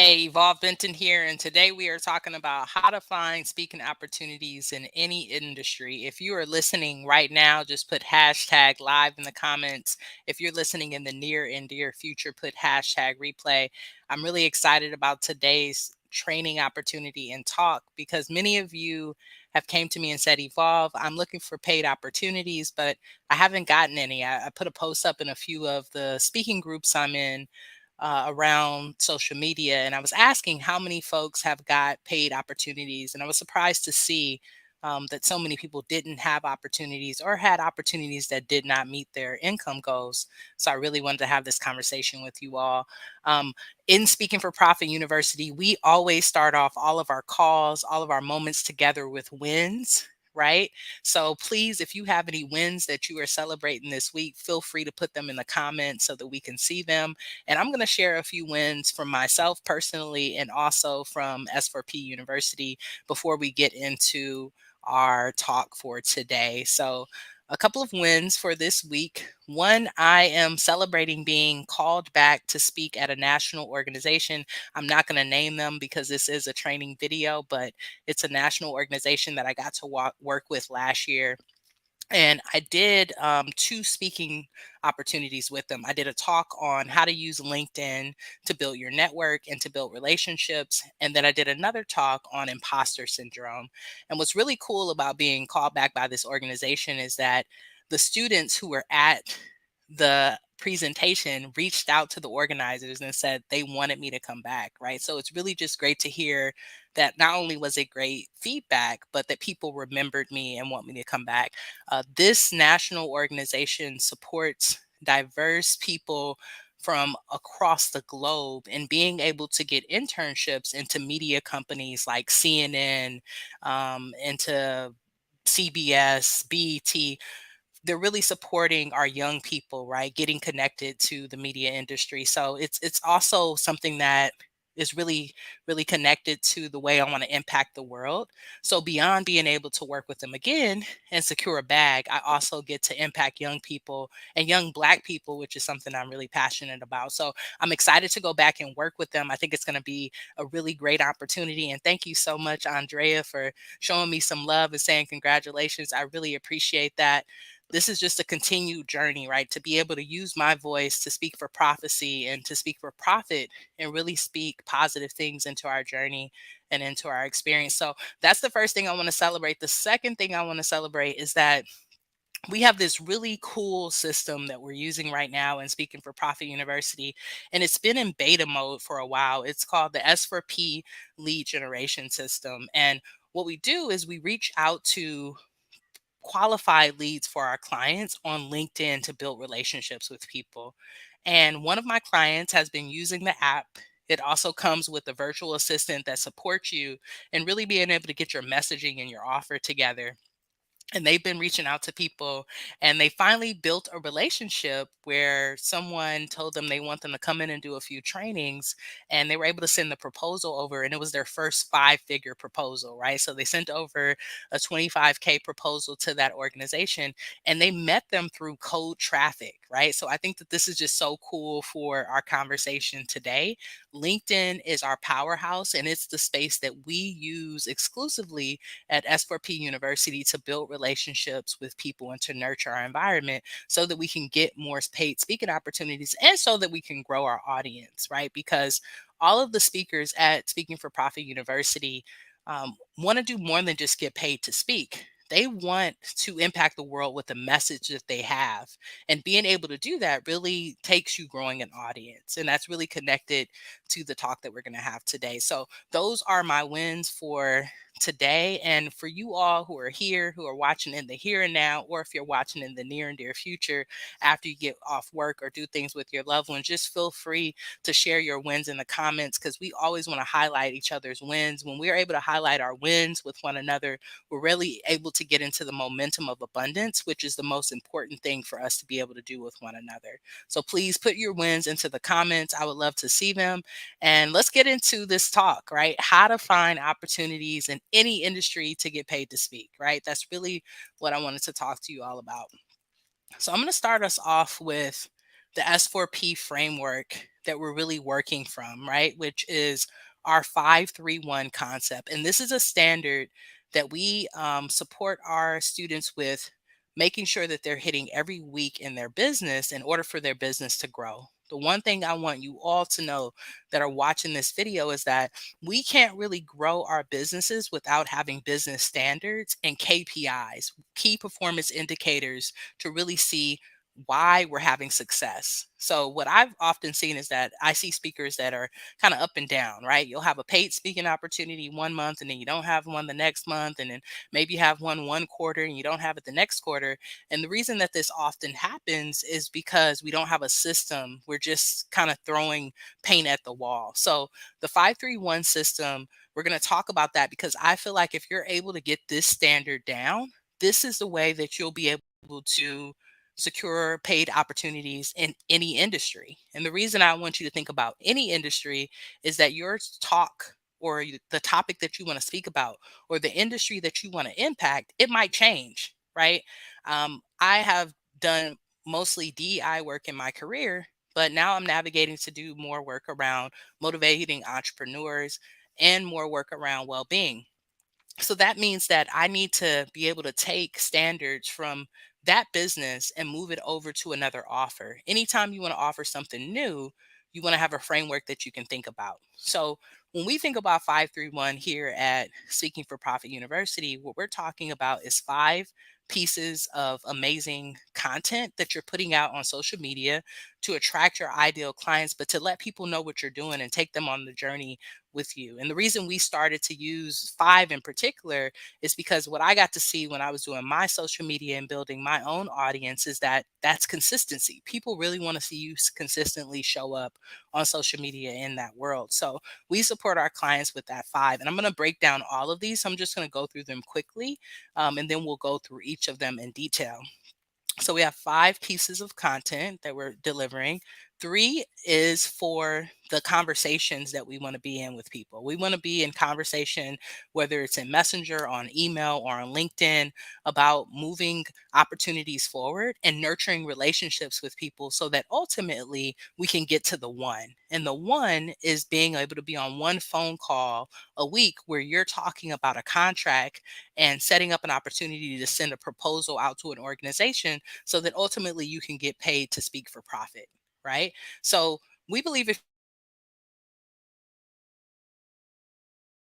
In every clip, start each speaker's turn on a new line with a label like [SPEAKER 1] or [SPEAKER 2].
[SPEAKER 1] Hey, Evolve Benton here, and today we are talking about how to find speaking opportunities in any industry. If you are listening right now, just put hashtag live in the comments. If you're listening in the near and dear future, put hashtag replay. I'm really excited about today's training opportunity and talk because many of you have came to me and said, Evolve, I'm looking for paid opportunities, but I haven't gotten any. I put a post up in a few of the speaking groups I'm in around social media. And I was asking how many folks have got paid opportunities. And I was surprised to see that so many people didn't have opportunities or had opportunities that did not meet their income goals. So I really wanted to have this conversation with you all. Um, in Speaking for Profit University, we always start off all of our calls, all of our moments together with wins. Right. So please, if you have any wins that you are celebrating this week, feel free to put them in the comments so that we can see them. And I'm going to share a few wins from myself personally and also from S4p University before we get into our talk for today. So, a couple of wins for this week. One, I am celebrating being called back to speak at a national organization. I'm not going to name them because this is a training video, but it's a national organization that I got to work with last year, and I did two speaking opportunities with them. I did a talk on how to use LinkedIn to build your network and to build relationships. And then I did another talk on imposter syndrome. And what's really cool about being called back by this organization is that the students who were at the presentation reached out to the organizers and said they wanted me to come back, right? So it's really just great to hear that not only was it great feedback, but that people remembered me and want me to come back. This national organization supports diverse people from across the globe and being able to get internships into media companies like CNN, into CBS, BET. They're really supporting our young people, right? Getting connected to the media industry. So it's also something that is really connected to the way I want to impact the world. So beyond being able to work with them again and secure a bag, I also get to impact young people and young Black people, which is something I'm really passionate about. So I'm excited to go back and work with them. I think it's going to be a really great opportunity. And thank you so much, Andrea, for showing me some love and saying congratulations. I really appreciate that. This is just a continued journey, right? To be able to use my voice to speak for prophecy and to speak for profit and really speak positive things into our journey and into our experience. So that's the first thing I want to celebrate. The second thing I want to celebrate is that we have this really cool system that we're using right now in Speaking for Profit University, and it's been in beta mode for a while. It's called the S4p lead generation system. And what we do is we reach out to qualified leads for our clients on LinkedIn to build relationships with people. And one of my clients has been using the app. It also comes with a virtual assistant that supports you and really being able to get your messaging and your offer together. And they've been reaching out to people, and they finally built a relationship where someone told them they want them to come in and do a few trainings, and they were able to send the proposal over, and it was their first five-figure proposal, right? So they sent over a 25K proposal to that organization, and they met them through cold traffic, right? So I think that this is just so cool for our conversation today. LinkedIn is our powerhouse, and it's the space that we use exclusively at S4p University to build relationships with people and to nurture our environment so that we can get more paid speaking opportunities and so that we can grow our audience, right? Because all of the speakers at Speaking for Profit University want to do more than just get paid to speak. They want to impact the world with the message that they have. And being able to do that really takes you growing an audience. And that's really connected to the talk that we're going to have today. So those are my wins for today. And for you all who are here, who are watching in the here and now, or if you're watching in the near and dear future after you get off work or do things with your loved ones, just feel free to share your wins in the comments because we always want to highlight each other's wins. When we're able to highlight our wins with one another, we're really able to get into the momentum of abundance, which is the most important thing for us to be able to do with one another. So please put your wins into the comments. I would love to see them. And let's get into this talk, right? How to find opportunities in any industry to get paid to speak, right? That's really what I wanted to talk to you all about. So I'm going to start us off with the S4p framework that we're really working from, right? Which is our 531 concept. And this is a standard that we support our students with, making sure that they're hitting every week in their business in order for their business to grow. The one thing I want you all to know that are watching this video is that we can't really grow our businesses without having business standards and KPIs, key performance indicators, to really see why we're having success. So what I've often seen is that I see speakers that are kind of up and down, right? You'll have a paid speaking opportunity one month and then you don't have one the next month, and then maybe you have one quarter and you don't have it the next quarter. And the reason that this often happens is because we don't have a system. We're just kind of throwing paint at the wall. So the 531 system, we're going to talk about that because I feel like if you're able to get this standard down, this is the way that you'll be able to secure paid opportunities in any industry. And the reason I want you to think about any industry is that your talk or the topic that you want to speak about or the industry that you want to impact, it might change, right? I have done mostly DI work in my career, but now I'm navigating to do more work around motivating entrepreneurs and more work around well-being. So that means that I need to be able to take standards from that business and move it over to another offer. Anytime you want to offer something new, you want to have a framework that you can think about. So when we think about 531 here at Speaking for Profit University, what we're talking about is 5 pieces of amazing content that you're putting out on social media to attract your ideal clients, but to let people know what you're doing and take them on the journey with you. And the reason we started to use 5 in particular is because what I got to see when I was doing my social media and building my own audience is that that's consistency. People really want to see you consistently show up on social media in that world. So we support our clients with that 5. And I'm going to break down all of these. So I'm just going to go through them quickly, and then we'll go through each of them in detail. So we have 5 pieces of content that we're delivering. 3 is for the conversations that we want to be in with people. We want to be in conversation, whether it's in Messenger, on email, or on LinkedIn, about moving opportunities forward and nurturing relationships with people so that ultimately we can get to the one. And the one is being able to be on one phone call a week where you're talking about a contract and setting up an opportunity to send a proposal out to an organization so that ultimately you can get paid to speak for profit, right? So we believe if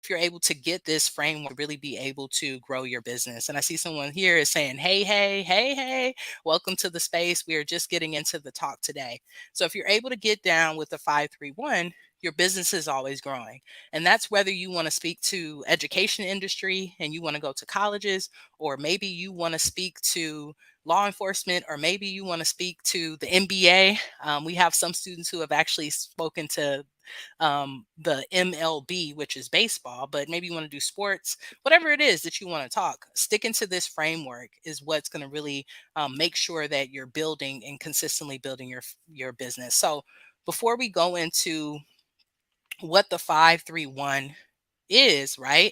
[SPEAKER 1] you're able to get this framework, really be able to grow your business. And I see someone here is saying, hey, welcome to the space. We are just getting into the talk today. So if you're able to get down with the 531, your business is always growing. And that's whether you want to speak to education industry and you want to go to colleges, or maybe you want to speak to law enforcement, or maybe you want to speak to the NBA. We have some students who have actually spoken to the MLB, which is baseball, but maybe you want to do sports, whatever it is that you want to talk. Sticking to this framework is what's going to really make sure that you're building and consistently building your business. So before we go into what the 531 is, right?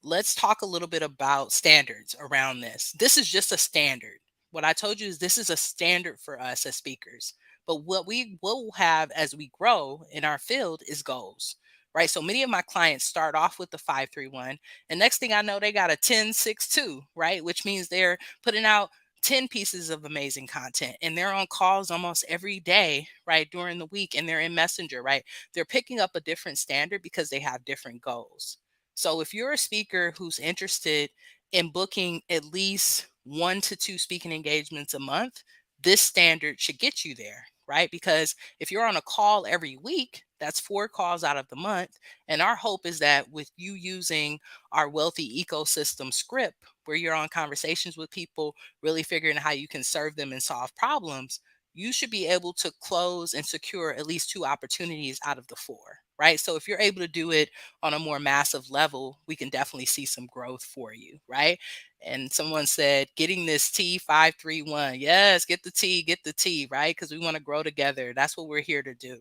[SPEAKER 1] Let's talk a little bit about standards around this. This is just a standard. What I told you is this is a standard for us as speakers. But what we will have as we grow in our field is goals, right? So many of my clients start off with the 531, and next thing I know, they got a 10-6-2, right? Which means they're putting out 10 pieces of amazing content and they're on calls almost every day, right? During the week, and they're in Messenger, right? They're picking up a different standard because they have different goals. So if you're a speaker who's interested in booking at least 1 to 2 speaking engagements a month, this standard should get you there, right? Because if you're on a call every week, that's 4 calls out of the month. And our hope is that with you using our wealthy ecosystem script, where you're on conversations with people, really figuring out how you can serve them and solve problems, you should be able to close and secure at least 2 opportunities out of the 4, right? So if you're able to do it on a more massive level, we can definitely see some growth for you, right? And someone said, getting this T531. Yes, get the T, right? Because we want to grow together. That's what we're here to do.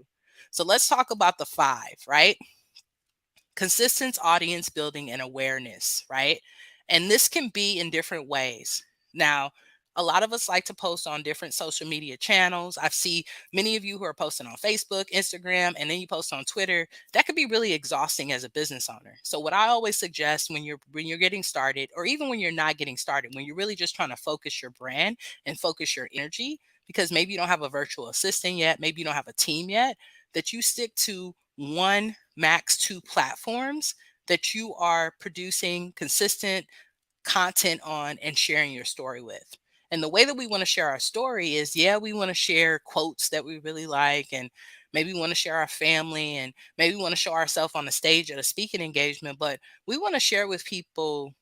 [SPEAKER 1] So let's talk about the 5, right? Consistent audience building and awareness, right? And this can be in different ways. Now, A lot of us like to post on different social media channels. I've seen many of you who are posting on Facebook, Instagram, and then you post on Twitter. That could be really exhausting as a business owner. So what I always suggest when you're getting started, or even when you're not getting started, when you're really just trying to focus your brand and focus your energy, because maybe you don't have a virtual assistant yet, maybe you don't have a team yet, that you stick to one, max two platforms that you are producing consistent content on and sharing your story with. And the way that we want to share our story is, yeah, we want to share quotes that we really like, and maybe we want to share our family, and maybe we want to show ourselves on the stage at a speaking engagement, but we want to share with people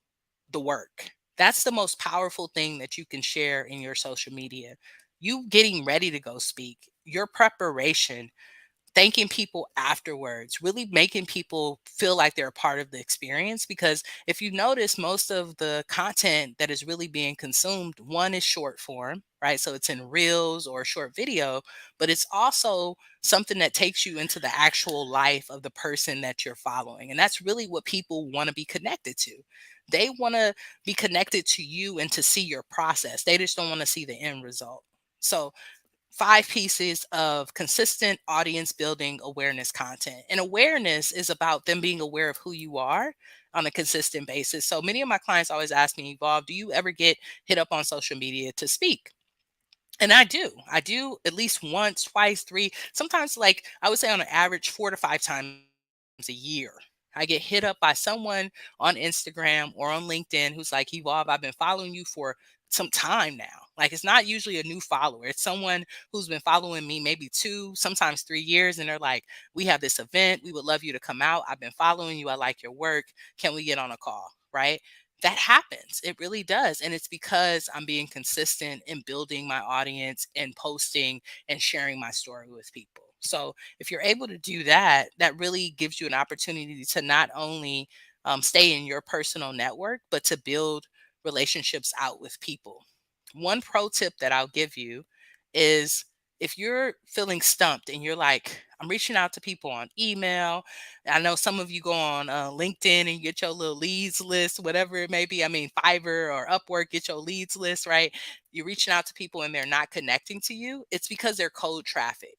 [SPEAKER 1] the work. That's the most powerful thing that you can share in your social media. You getting ready to go speak, your preparation, thanking people afterwards, really making people feel like they're a part of the experience. Because if you notice, most of the content that is really being consumed, one is short form, right? So it's in reels or short video, but it's also something that takes you into the actual life of the person that you're following. And that's really what people want to be connected to. They want to be connected to you and to see your process. They just don't want to see the end result. So 5 pieces of consistent audience building awareness content. And awareness is about them being aware of who you are on a consistent basis. So many of my clients always ask me, Evolve, do you ever get hit up on social media to speak? And I do. I do at least once, twice, three, sometimes, like I would say on an average 4 to 5 times a year. I get hit up by someone on Instagram or on LinkedIn who's like, Evolve, I've been following you for some time now. Like, it's not usually a new follower. It's someone who's been following me maybe 2, sometimes 3 years. And they're like, we have this event. We would love you to come out. I've been following you. I like your work. Can we get on a call? Right? That happens. It really does. And it's because I'm being consistent in building my audience and posting and sharing my story with people. So if you're able to do that, that really gives you an opportunity to not only stay in your personal network, but to build relationships out with people. One pro tip that I'll give you is, if you're feeling stumped and you're like, I'm reaching out to people on email. I know some of you go on LinkedIn and you get your little leads list, whatever it may be. I mean, Fiverr or Upwork, get your leads list, right? You're reaching out to people and they're not connecting to you. It's because they're cold traffic.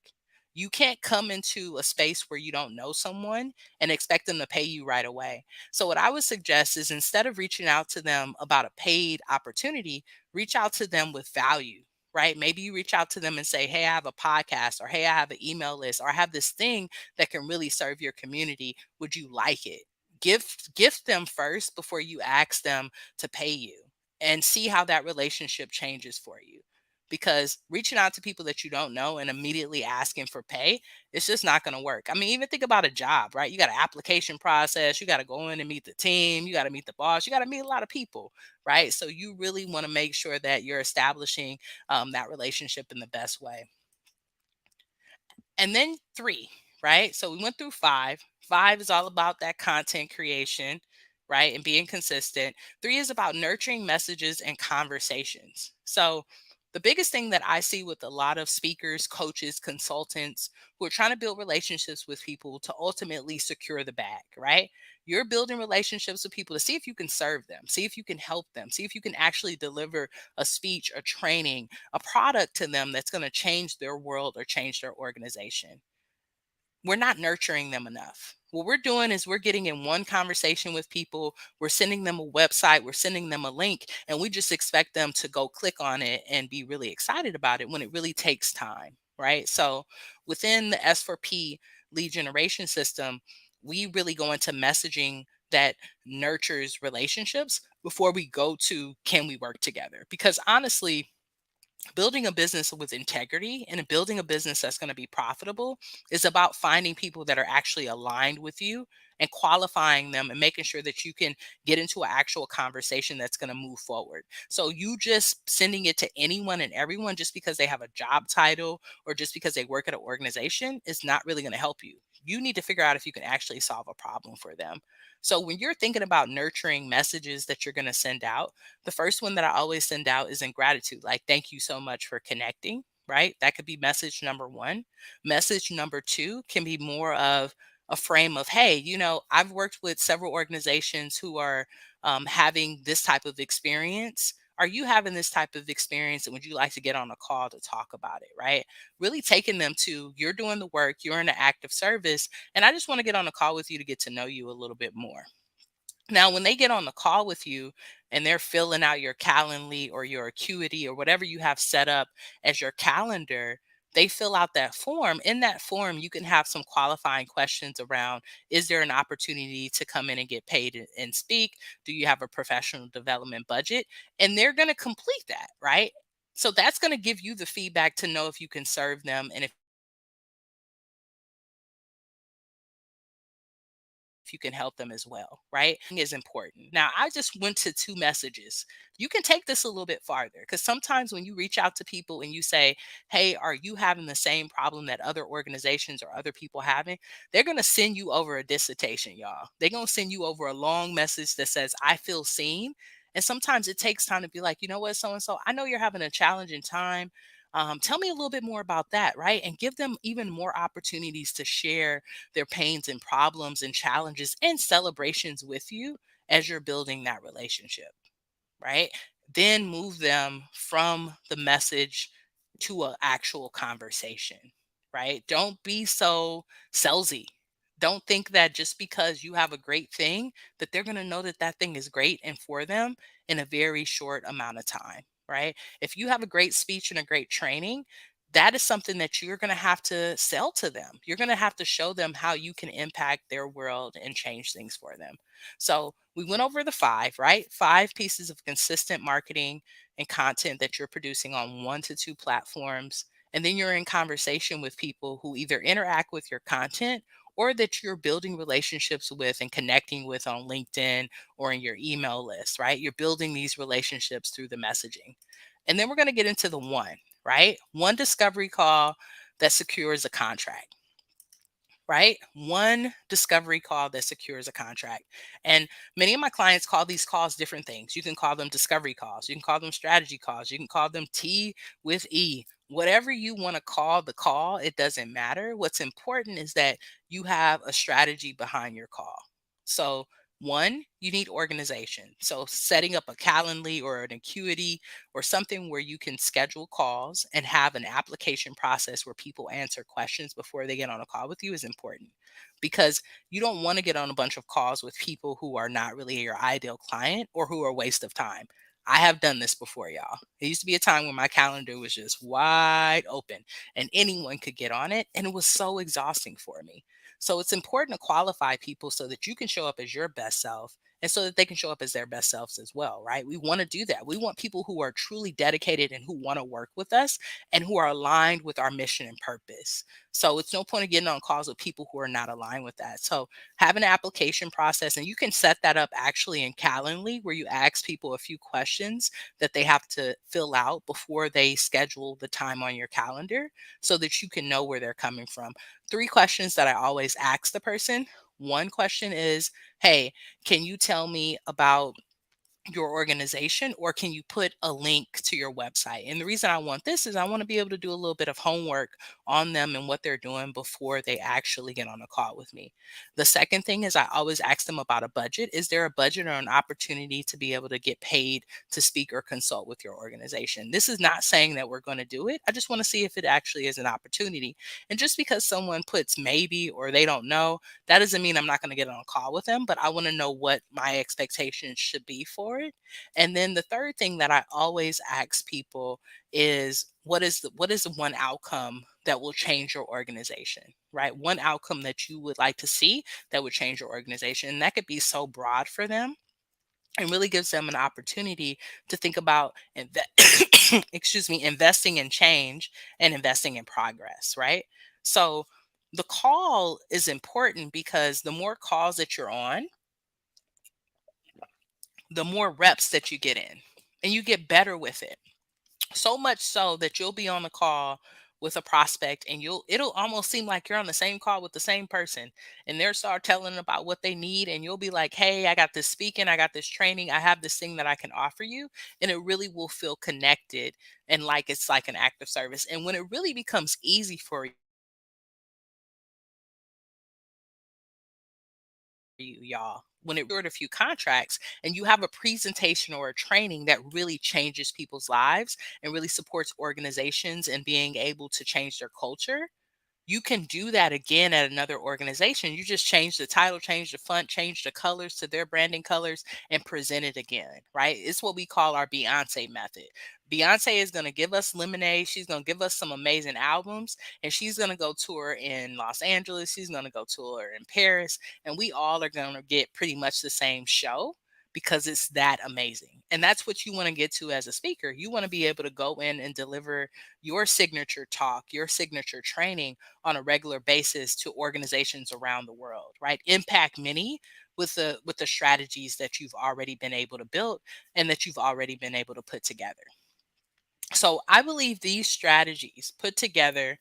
[SPEAKER 1] You can't come into a space where you don't know someone and expect them to pay you right away. So, what I would suggest is, instead of reaching out to them about a paid opportunity, reach out to them with value, right? Maybe you reach out to them and say, hey, I have a podcast, or hey, I have an email list, or I have this thing that can really serve your community. Would you like it? Gift them first before you ask them to pay you, and see how that relationship changes for you. Because reaching out to people that you don't know and immediately asking for pay, it's just not going to work. I mean, even think about a job, right? You got an application process, you got to go in and meet the team, you got to meet the boss, you got to meet a lot of people, right? So you really want to make sure that you're establishing that relationship in the best way. And then 3, right? So we went through 5. 5 is all about that content creation, right? And being consistent. 3 is about nurturing messages and conversations. So the biggest thing that I see with a lot of speakers, coaches, consultants who are trying to build relationships with people to ultimately secure the bag, right? You're building relationships with people to see if you can serve them, see if you can help them, see if you can actually deliver a speech, a training, a product to them that's going to change their world or change their organization. We're not nurturing them enough. What we're doing is we're getting in one conversation with people, we're sending them a website, we're sending them a link, and we just expect them to go click on it and be really excited about it, when it really takes time, right? So within the S4p lead generation system, we really go into messaging that nurtures relationships before we go to, can we work together? Because honestly, building a business with integrity and building a business that's going to be profitable is about finding people that are actually aligned with you and qualifying them and making sure that you can get into an actual conversation that's going to move forward. So you just sending it to anyone and everyone just because they have a job title or just because they work at an organization is not really going to help you. You need to figure out if you can actually solve a problem for them. So when you're thinking about nurturing messages that you're going to send out, the first one that I always send out is in gratitude. Like, thank you so much for connecting, right? That could be message number 1. Message number 2 can be more of a frame of, hey, I've worked with several organizations who are having this type of experience. are you having this type of experience and would you like to get on a call to talk about it, right? Really taking them to, you're doing the work, you're in an active service, and I just want to get on a call with you to get to know you a little bit more. Now, when they get on the call with you and they're filling out your Calendly or your Acuity or whatever you have set up as your calendar, they fill out that form. In that form, you can have some qualifying questions around, is there an opportunity to come in and get paid and speak? Do you have a professional development budget? And they're going to complete that, right? So that's going to give you the feedback to know if you can serve them and if you can help them as well, right? Is important. Now, I just went to two messages. You can take this a little bit farther because sometimes when you reach out to people and you say, hey, are you having the same problem that other organizations or other people having? They're going to send you over a dissertation, y'all. They're going to send you over a long message that says, I feel seen. And sometimes it takes time to be like, you know what, so and so, I know you're having a challenging time. Tell me a little bit more about that, right? And give them even more opportunities to share their pains and problems and challenges and celebrations with you as you're building that relationship, right? Then move them from the message to an actual conversation, right? Don't be so salesy. Don't think that just because you have a great thing that they're going to know that that thing is great and for them in a very short amount of time, right? If you have a great speech and a great training, that is something that you're going to have to sell to them. You're going to have to show them how you can impact their world and change things for them. So we went over the five, right? Five pieces of consistent marketing and content that you're producing on 1 to 2 platforms. And then you're in conversation with people who either interact with your content or that you're building relationships with and connecting with on LinkedIn or in your email list, right? You're building these relationships through the messaging. And then we're going to get into the one, right? One discovery call that secures a contract, right? One discovery call that secures a contract. And many of my clients call these calls different things. You can call them discovery calls, you can call them strategy calls, you can call them T with E. Whatever you want to call the call, it doesn't matter. What's important is that you have a strategy behind your call. So, one, you need organization. So, setting up a Calendly or an Acuity or something where you can schedule calls and have an application process where people answer questions before they get on a call with you is important, because you don't want to get on a bunch of calls with people who are not really your ideal client or who are a waste of time. I have done this before, y'all. It used to be a time when my calendar was just wide open and anyone could get on it, and it was so exhausting for me. So it's important to qualify people so that you can show up as your best self and so that they can show up as their best selves as well, right? We want to do that. We want people who are truly dedicated and who want to work with us and who are aligned with our mission and purpose. So it's no point of getting on calls with people who are not aligned with that. So have an application process, and you can set that up actually in Calendly, where you ask people a few questions that they have to fill out before they schedule the time on your calendar so that you can know where they're coming from. Three questions that I always ask the person. One question is, hey, can you tell me about your organization, or can you put a link to your website? And the reason I want this is I want to be able to do a little bit of homework on them and what they're doing before they actually get on a call with me. The second thing is I always ask them about a budget. Is there a budget or an opportunity to be able to get paid to speak or consult with your organization? This is not saying that we're going to do it. I just want to see if it actually is an opportunity. And just because someone puts maybe or they don't know, that doesn't mean I'm not going to get on a call with them, but I want to know what my expectations should be for it. And then the third thing that I always ask people is what is the one outcome that will change your organization, right? One outcome that you would like to see that would change your organization. And that could be so broad for them and really gives them an opportunity to think about excuse me, investing in change and investing in progress, right? So the call is important because the more calls that you're on, the more reps that you get in and you get better with it. So much so that you'll be on the call with a prospect and it'll almost seem like you're on the same call with the same person, and they'll start telling about what they need, and you'll be like, hey, I got this speaking, I got this training, I have this thing that I can offer you. And it really will feel connected and like it's like an active service. And when it really becomes easy for you, y'all. When it a few contracts and you have a presentation or a training that really changes people's lives and really supports organizations and being able to change their culture, you can do that again at another organization. You just change the title, change the font, change the colors to their branding colors, and present it again, right? It's what we call our Beyonce method. Beyonce is going to give us Lemonade. She's going to give us some amazing albums, and she's going to go tour in Los Angeles. She's going to go tour in Paris, and we all are going to get pretty much the same show because it's that amazing. And that's what you want to get to as a speaker. You want to be able to go in and deliver your signature talk, your signature training on a regular basis to organizations around the world, right? Impact many with the strategies that you've already been able to build and that you've already been able to put together. So I believe these strategies put together,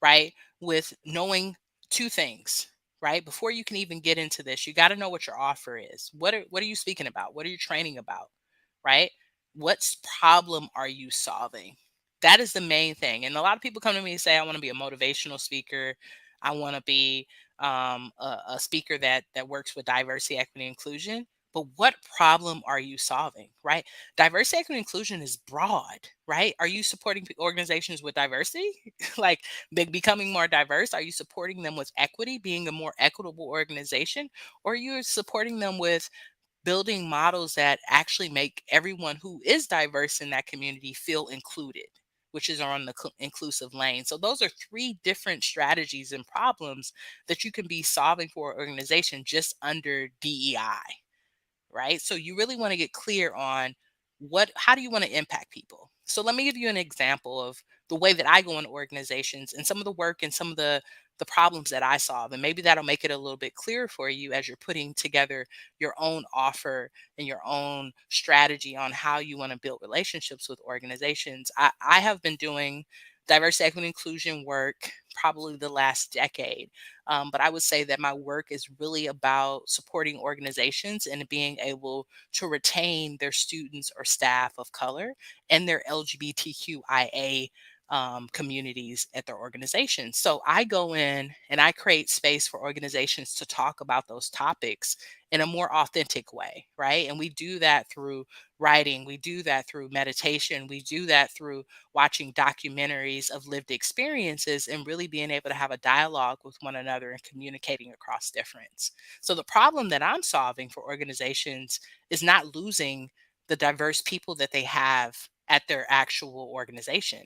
[SPEAKER 1] right, with knowing two things, right? Before you can even get into this, you got to know what your offer is. What are you speaking about? What are you training about? Right? What's problem are you solving? That is the main thing. And a lot of people come to me and say, I want to be a motivational speaker. I want to be a speaker that works with diversity, equity, inclusion. But what problem are you solving, right? Diversity, equity, inclusion is broad, right? Are you supporting organizations with diversity, like becoming more diverse? Are you supporting them with equity, being a more equitable organization, or are you supporting them with building models that actually make everyone who is diverse in that community feel included, which is on the inclusive lane? So those are three different strategies and problems that you can be solving for an organization just under DEI, right? So you really want to get clear on how do you want to impact people? So let me give you an example of the way that I go into organizations and some of the work and some of the problems that I solve. And maybe that'll make it a little bit clearer for you as you're putting together your own offer and your own strategy on how you want to build relationships with organizations. I have been doing diversity, equity, inclusion work probably the last decade. But I would say that my work is really about supporting organizations and being able to retain their students or staff of color and their LGBTQIA communities at their organizations. So I go in and I create space for organizations to talk about those topics in a more authentic way, right? And we do that through writing, we do that through meditation, we do that through watching documentaries of lived experiences and really being able to have a dialogue with one another and communicating across difference. So the problem that I'm solving for organizations is not losing the diverse people that they have at their actual organization.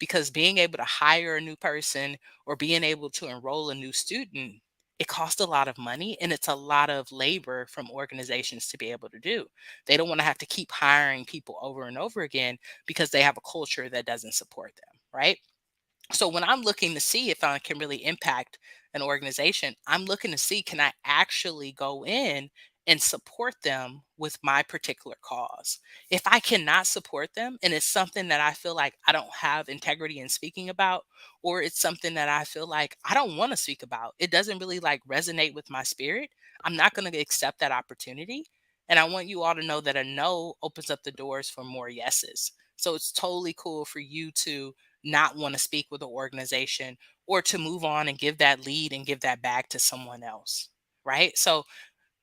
[SPEAKER 1] Because being able to hire a new person or being able to enroll a new student, it costs a lot of money and it's a lot of labor from organizations to be able to do. They don't want to have to keep hiring people over and over again because they have a culture that doesn't support them, right? So when I'm looking to see if I can really impact an organization, I'm looking to see, can I actually go in and support them with my particular cause? If I cannot support them and it's something that I feel like I don't have integrity in speaking about, or it's something that I feel like I don't want to speak about, it doesn't really like resonate with my spirit, I'm not going to accept that opportunity. And I want you all to know that a no opens up the doors for more yeses. So it's totally cool for you to not want to speak with an organization or to move on and give that lead and give that back to someone else. Right. So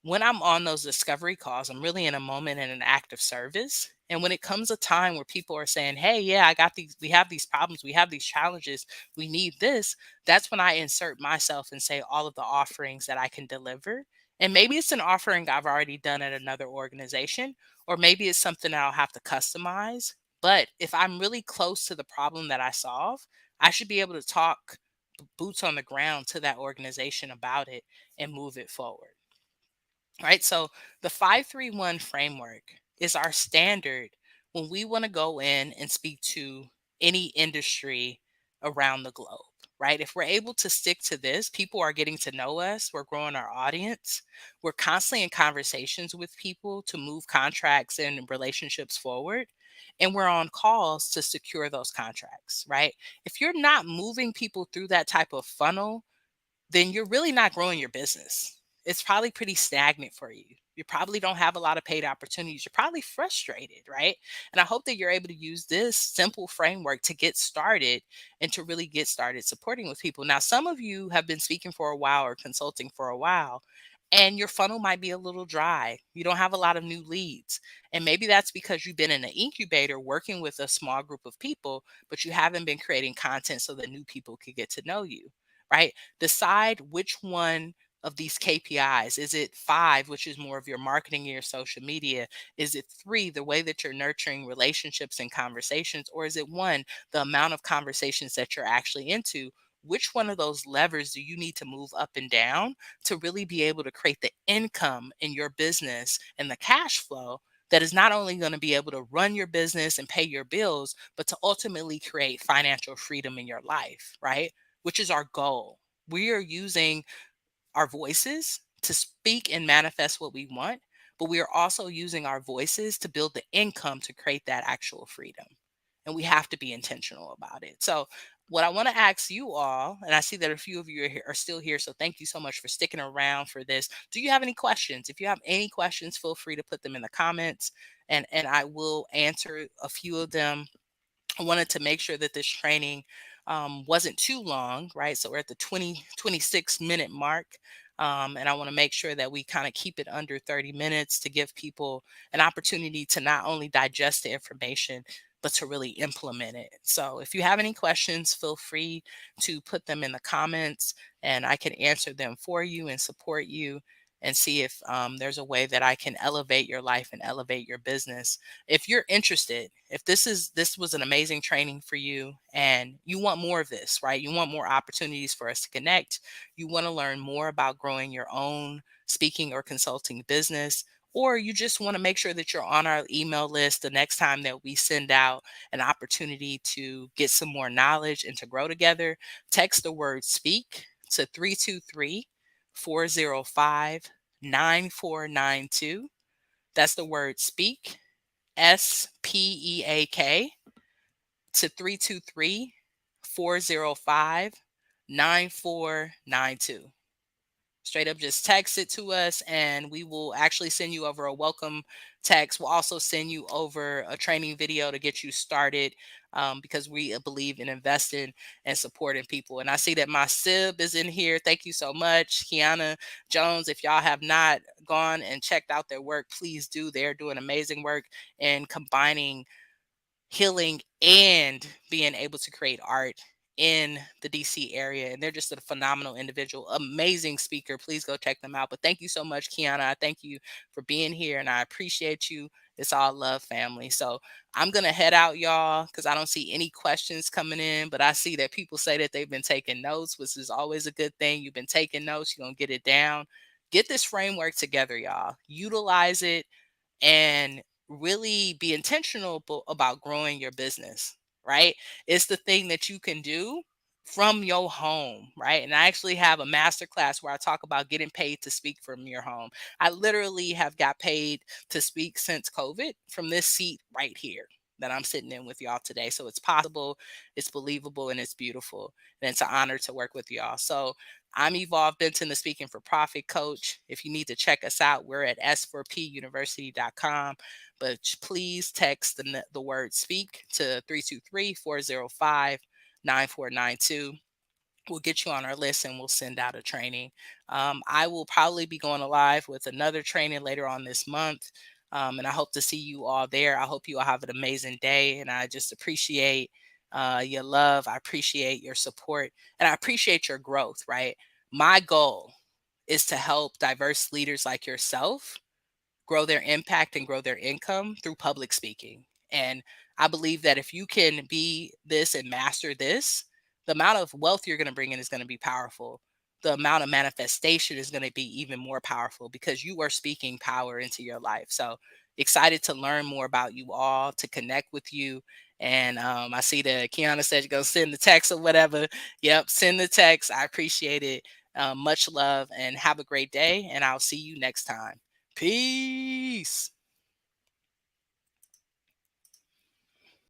[SPEAKER 1] when I'm on those discovery calls, I'm really in a moment in an act of service. And when it comes a time where people are saying, hey, yeah, I got these, we have these problems, we have these challenges, we need this, that's when I insert myself and say all of the offerings that I can deliver. And maybe it's an offering I've already done at another organization, or maybe it's something that I'll have to customize. But if I'm really close to the problem that I solve, I should be able to talk boots on the ground to that organization about it and move it forward. Right. So the 531 framework is our standard when we want to go in and speak to any industry around the globe. Right. If we're able to stick to this, people are getting to know us. We're growing our audience. We're constantly in conversations with people to move contracts and relationships forward. And we're on calls to secure those contracts. Right. If you're not moving people through that type of funnel, then you're really not growing your business. It's probably pretty stagnant for you. You probably don't have a lot of paid opportunities. You're probably frustrated, right? And I hope that you're able to use this simple framework to get started and to really get started supporting with people. Now, some of you have been speaking for a while or consulting for a while, and your funnel might be a little dry. You don't have a lot of new leads. And maybe that's because you've been in an incubator working with a small group of people, but you haven't been creating content so that new people could get to know you, right? Decide which one of these KPIs. Is it 5, which is more of your marketing and your social media? Is it 3, the way that you're nurturing relationships and conversations? Or is it 1, the amount of conversations that you're actually into? Which one of those levers do you need to move up and down to really be able to create the income in your business and the cash flow that is not only going to be able to run your business and pay your bills, but to ultimately create financial freedom in your life, right? Which is our goal. We are using our voices to speak and manifest what we want, but we are also using our voices to build the income to create that actual freedom. And we have to be intentional about it. So, what I want to ask you all, and I see that a few of you are still here, so thank you so much for sticking around for this. Do you have any questions? If you have any questions, feel free to put them in the comments, and I will answer a few of them. I wanted to make sure that this training wasn't too long, right? So we're at the 26-minute mark. And I want to make sure that we kind of keep it under 30 minutes to give people an opportunity to not only digest the information, but to really implement it. So if you have any questions, feel free to put them in the comments and I can answer them for you and support you and see if there's a way that I can elevate your life and elevate your business. If you're interested, if this was an amazing training for you and you want more of this, right? You want more opportunities for us to connect. You want to learn more about growing your own speaking or consulting business, or you just want to make sure that you're on our email list the next time that we send out an opportunity to get some more knowledge and to grow together, text the word speak to 323-405-9492. That's the word speak, SPEAK, to 323-405-9492. Straight up just text it to us and we will actually send you over a welcome text. We'll also send you over a training video to get you started, because we believe in investing and supporting people. And I see that my sib is in here. Thank you so much, Kiana Jones. If y'all have not gone and checked out their work, please do. They're doing amazing work and combining healing and being able to create art in the DC area. And they're just a phenomenal individual, amazing speaker. Please go check them out. But thank you so much, Kiana. I thank you for being here and I appreciate you. It's all love, family. So I'm going to head out, y'all, because I don't see any questions coming in, but I see that people say that they've been taking notes, which is always a good thing. You've been taking notes, you're going to get it down. Get this framework together, y'all. Utilize it and really be intentional about growing your business, right? It's the thing that you can do from your home, right? And I actually have a master class where I talk about getting paid to speak from your home. I literally have got paid to speak since COVID from this seat right here that I'm sitting in with y'all today. So it's possible, it's believable, and it's beautiful. And it's an honor to work with y'all. So I'm Evolve Benton, the Speaking for Profit coach. If you need to check us out, we're at S4puniversity.com. But please text the word speak to 323-405-9492. We'll get you on our list and we'll send out a training. I will probably be going live with another training later on this month. And I hope to see you all there. I hope you all have an amazing day. And I just appreciate your love. I appreciate your support and I appreciate your growth, right? My goal is to help diverse leaders like yourself grow their impact and grow their income through public speaking. And I believe that if you can be this and master this, the amount of wealth you're going to bring in is going to be powerful. The amount of manifestation is going to be even more powerful because you are speaking power into your life. So excited to learn more about you all, to connect with you. And I see that Kiana said you go send the text or whatever. Yep, send the text. I appreciate it. Much love and have a great day. And I'll see you next time. Peace.